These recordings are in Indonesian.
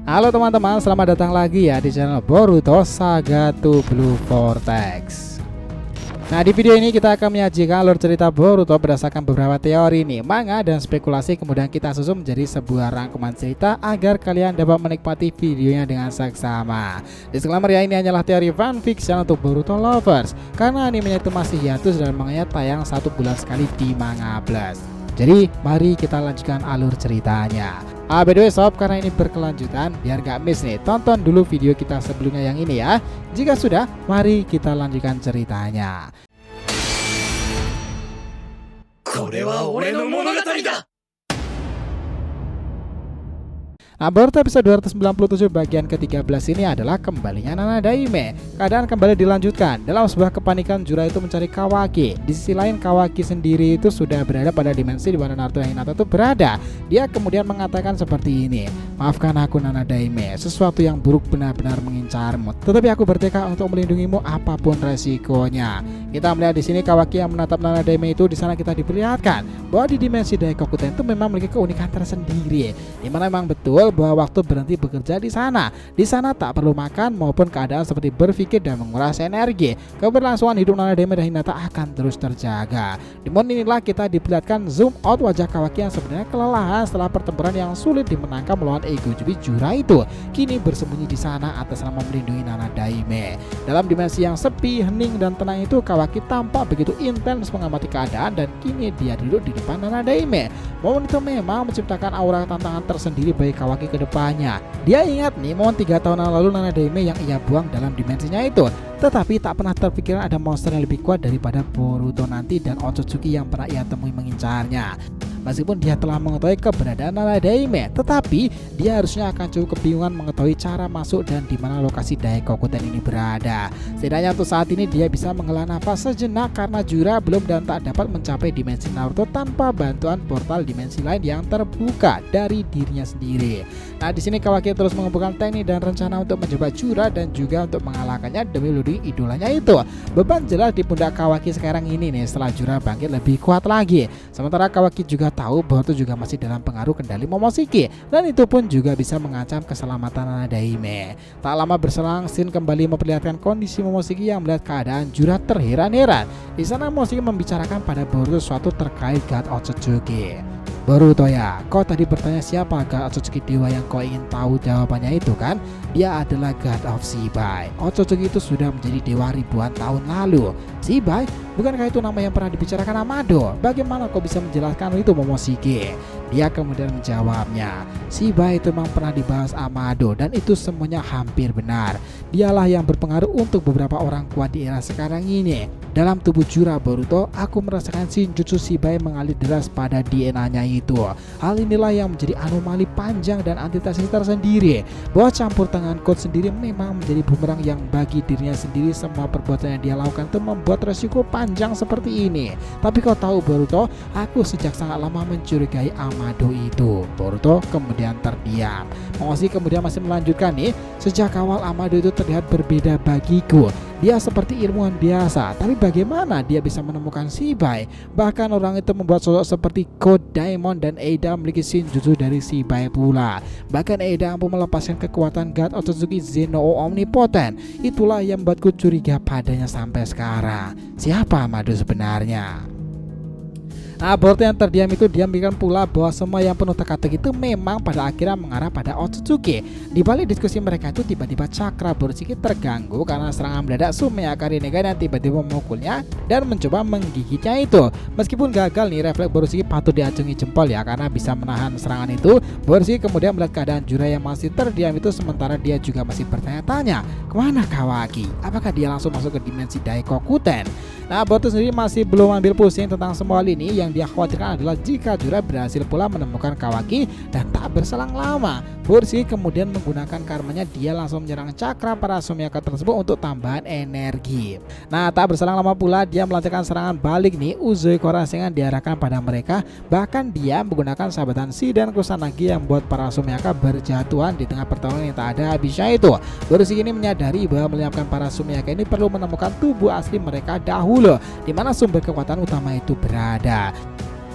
Halo teman-teman, selamat datang lagi ya di channel Boruto Saga to Blue Vortex. Nah, di video ini kita akan menyajikan alur cerita Boruto berdasarkan beberapa teori nih, manga dan spekulasi, kemudian kita susun menjadi sebuah rangkuman cerita agar kalian dapat menikmati videonya dengan seksama. Disclaimer ya, ini hanyalah teori fanfiction untuk Boruto lovers karena animenya itu masih hiatus dan manganya tayang 1 bulan sekali di Manga Plus. Jadi mari kita lanjutkan alur ceritanya. By the way sob, karena ini berkelanjutan, biar gak miss nih, tonton dulu video kita sebelumnya yang ini ya. Jika sudah, mari kita lanjutkan ceritanya. Nah, Boruto episode 297 bagian ke-13 ini adalah kembalinya Nana Daime. Keadaan kembali dilanjutkan. Dalam sebuah kepanikan, Jura itu mencari Kawaki. Di sisi lain, Kawaki sendiri itu sudah berada pada dimensi di mana Naruto dan Hinata itu berada. Dia kemudian mengatakan seperti ini, "Maafkan aku Nana Daime, sesuatu yang buruk benar-benar mengincarmu. Tetapi aku bertekad untuk melindungimu apapun resikonya." Kita melihat di sini Kawaki yang menatap Nana Daime itu. Di sana kita diperlihatkan bahwa di dimensi Daikokuten itu memang memiliki keunikan tersendiri, di mana memang betul bahwa waktu berhenti bekerja di sana. Di sana tak perlu makan maupun keadaan seperti berpikir dan menguras energi. Keberlangsungan hidup Nana Daime dan Hinata akan terus terjaga. Di momen inilah kita diperlihatkan zoom out wajah Kawaki yang sebenarnya kelelahan setelah pertempuran yang sulit dimenangkan melawan ego Jubi Jura itu. Kini bersembunyi di sana atas nama melindungi Nana Daime. Dalam dimensi yang sepi, hening dan tenang itu, Kawaki tampak begitu intens mengamati keadaan dan kini dia duduk di depan Nana Daime. Momen itu memang menciptakan aura tantangan tersendiri bagi Kawaki ke depannya. Dia ingat nih momen 3 tahun lalu Nana Daime yang ia buang dalam dimensinya itu. Tetapi tak pernah terpikirkan ada monster yang lebih kuat daripada Boruto nanti dan Otsutsuki yang pernah ia temui mengincarnya. Meskipun dia telah mengetahui keberadaan Nana Daime, tetapi dia harusnya akan cukup kebingungan mengetahui cara masuk dan di mana lokasi Daikokuten ini berada. Setidaknya untuk saat ini dia bisa menghela nafas sejenak karena Jura belum dan tak dapat mencapai dimensi Naruto tanpa bantuan portal dimensi lain yang terbuka dari dirinya sendiri. Nah, di sini Kawaki terus mengumpulkan teknik dan rencana untuk mencoba Jura dan juga untuk mengalahkannya demi melindungi idolanya itu. Beban jelas di pundak Kawaki sekarang ini nih setelah Jura bangkit lebih kuat lagi. Sementara Kawaki juga tahu bahwa itu juga masih dalam pengaruh kendali Momoshiki dan itu pun juga bisa mengancam keselamatan Nana Daime. Tak lama berselang, scene kembali memperlihatkan kondisi Momoshiki yang melihat keadaan Jura terheran-heran. Di sana Momoshiki membicarakan pada Boruto sesuatu terkait God Otsutsuki. "Boruto ya, kau tadi bertanya siapa God Otsutsuki dewa yang kau ingin tahu jawabannya itu kan? Dia adalah God of Shibai. Otsutsuki itu sudah menjadi dewa ribuan tahun lalu." "Shibai? Bukankah itu nama yang pernah dibicarakan Amado? Bagaimana kau bisa menjelaskan itu Momoshiki?" Dia kemudian menjawabnya, "Shibai itu memang pernah dibahas Amado dan itu semuanya hampir benar. Dialah yang berpengaruh untuk beberapa orang kuat di era sekarang ini. Dalam tubuh Jura Boruto, aku merasakan Shinjutsu Shibai mengalir deras pada DNA-nya itu. Hal inilah yang menjadi anomali panjang dan antitesis tersendiri. Bahwa campur tangan Code sendiri memang menjadi bumerang yang bagi dirinya sendiri semua perbuatan yang dia lakukan itu membuat resiko panjang seperti ini. Tapi kau tahu Boruto, aku sejak sangat lama mencurigai Amado itu." Boruto kemudian terdiam. Momoshiki kemudian masih melanjutkan nih, "Sejak awal Amado itu terlihat berbeda bagiku. Dia seperti ilmuwan biasa, tapi bagaimana dia bisa menemukan Shibai? Bahkan orang itu membuat sosok seperti Code, Daimon, dan Eida memiliki Shinjutsu dari Shibai pula. Bahkan Eida mampu melepaskan kekuatan God Otsutsuki Zennou Omnipotent. Itulah yang membuatku curiga padanya sampai sekarang. Siapa Amado sebenarnya?" Nah, Boruto yang terdiam itu dia memikirkan pula bahwa semua yang penuh teka-teki itu memang pada akhirnya mengarah pada Otsutsuki. Di balik diskusi mereka itu tiba-tiba cakra Borushiki terganggu karena serangan mendadak Sumiyaka Rinnegan yang tiba-tiba memukulnya dan mencoba menggigitnya itu. Meskipun gagal nih, refleks Borushiki patut diacungi jempol ya karena bisa menahan serangan itu. Borushiki kemudian melihat keadaan Jura yang masih terdiam itu sementara dia juga masih bertanya-tanya, kemana Kawaki? Apakah dia langsung masuk ke dimensi Daikokuten? Nah, Boruto sendiri masih belum ambil pusing tentang semua hal ini. Yang dia khawatirkan adalah jika Jura berhasil pula menemukan Kawaki dan tak berselang lama, Borushiki kemudian menggunakan karmanya, dia langsung menyerang cakra para Sumiyaka tersebut untuk tambahan energi. Nah, tak berselang lama pula dia melancarkan serangan balik nih, Uzui Korasengan diarahkan pada mereka. Bahkan dia menggunakan sahabatan Si dan Kusanagi yang membuat para Sumiyaka berjatuhan di tengah pertarungan yang tak ada habisnya itu. Borushiki ini menyadari bahwa menyiapkan para Sumiyaka ini perlu menemukan tubuh asli mereka dahulu, di mana sumber kekuatan utama itu berada.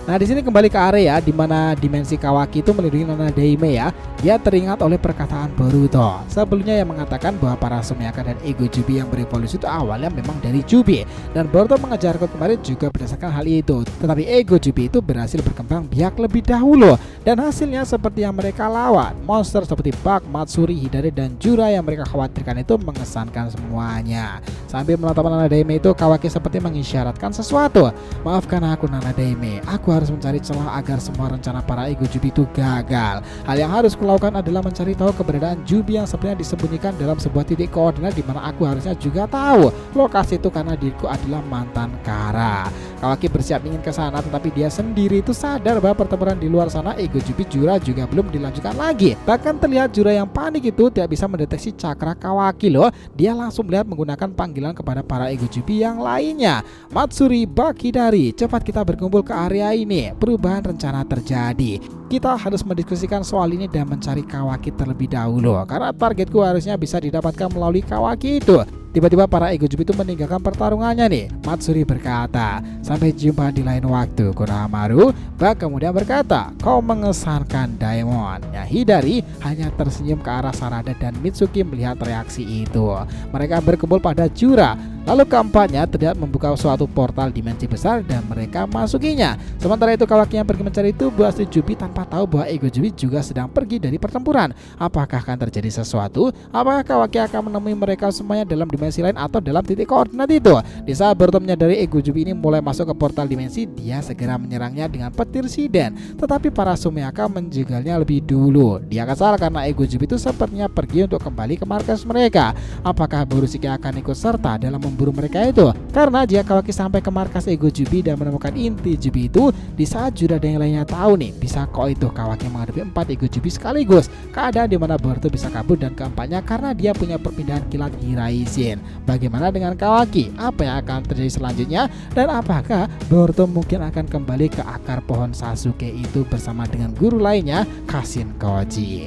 Nah, di sini kembali ke area di mana dimensi Kawaki itu melindungi Nana Daime ya. Dia teringat oleh perkataan Boruto sebelumnya yang mengatakan bahwa para Sumeaka dan Ego Jubi yang berevolusi itu awalnya memang dari Jubi, dan Boruto mengejar kemarin juga berdasarkan hal itu. Tetapi Ego Jubi itu berhasil berkembang biak lebih dahulu, dan hasilnya seperti yang mereka lawan, monster seperti Bug, Matsuri, Hidari, dan Jura yang mereka khawatirkan itu mengesankan semuanya. Sambil menatap Nana Daime itu, Kawaki seperti mengisyaratkan sesuatu. Maafkan aku Nana Daime, aku harus mencari celah agar semua rencana para Ego Jubi itu gagal. Hal yang harus kulakukan adalah mencari tahu keberadaan Jubi yang sebenarnya disembunyikan dalam sebuah titik koordinat di mana aku harusnya juga tahu lokasi itu karena diriku adalah mantan Kara. Kawaki bersiap ingin ke sana, tetapi dia sendiri itu sadar bahwa pertempuran di luar sana Ego Jubi Jura juga belum dilanjutkan lagi. Bahkan terlihat Jura yang panik itu tidak bisa mendeteksi cakra Kawaki loh. Dia langsung melihat menggunakan panggilan kepada para Ego Jubi yang lainnya. Matsuri, Bug, Hidari, cepat kita berkumpul ke area ini. Perubahan rencana terjadi. Kita harus mendiskusikan soal ini dan mencari Kawaki terlebih dahulu, karena targetku harusnya bisa didapatkan melalui Kawaki itu. Tiba-tiba para Ego Jubi itu meninggalkan pertarungannya nih. Matsuri berkata, sampai jumpa di lain waktu Konohamaru. Bug kemudian berkata, kau mengesankan Daemon. Ya, Hidari hanya tersenyum ke arah Sarada dan Mitsuki melihat reaksi itu. Mereka berkumpul pada Jura. Lalu keempatnya terlihat membuka suatu portal dimensi besar dan mereka masukinya. Sementara itu Kawaki yang pergi mencari tubuh asli Jubi tanpa tahu bahwa Ego Jubi juga sedang pergi dari pertempuran. Apakah akan terjadi sesuatu? Apakah Kawaki akan menemui mereka semuanya dalam dimensi lain atau dalam titik koordinat itu? Di saat Boruto menyadari Ego Jubi ini mulai masuk ke portal dimensi, dia segera menyerangnya dengan petir Shiden. Tetapi para Sumeaka menjegalnya lebih dulu. Dia kesal karena Ego Jubi itu sepertinya pergi untuk kembali ke markas mereka. Apakah Borushiki akan ikut serta dalam memburu mereka itu? Karena jika Kawaki sampai ke markas Ego Jubi dan menemukan inti Jubi itu, di saat Jura dan yang lainnya tahu nih, bisa kok itu Kawaki menghadapi 4 Ego Jubi sekaligus. Keadaan di mana Boruto bisa kabur dan keempatnya karena dia punya perpindahan kilat Hiraishin. Bagaimana dengan Kawaki? Apa yang akan terjadi selanjutnya? Dan apakah Boruto mungkin akan kembali ke akar pohon Sasuke itu bersama dengan guru lainnya, Kashin Koji?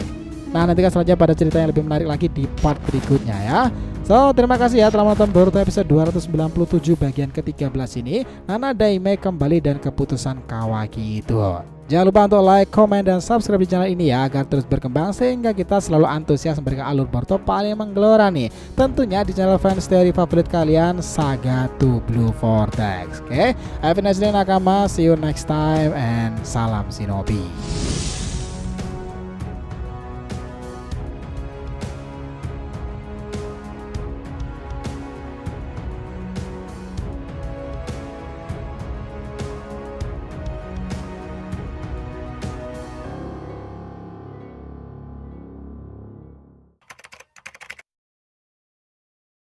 Nah, nantikan saja pada cerita yang lebih menarik lagi di part berikutnya ya. So, terima kasih ya telah menonton Boruto episode 297 bagian ke-13 ini. Nana Daime kembali dan keputusan Kawaki itu. Jangan lupa untuk like, komen, dan subscribe di channel ini ya, agar terus berkembang sehingga kita selalu antusias memberikan alur Boruto paling menggelora nih. Tentunya di channel fans teori favorit kalian, Saga to Blue Vortex. Oke, have a nice day nakama, see you next time, and salam Shinobi.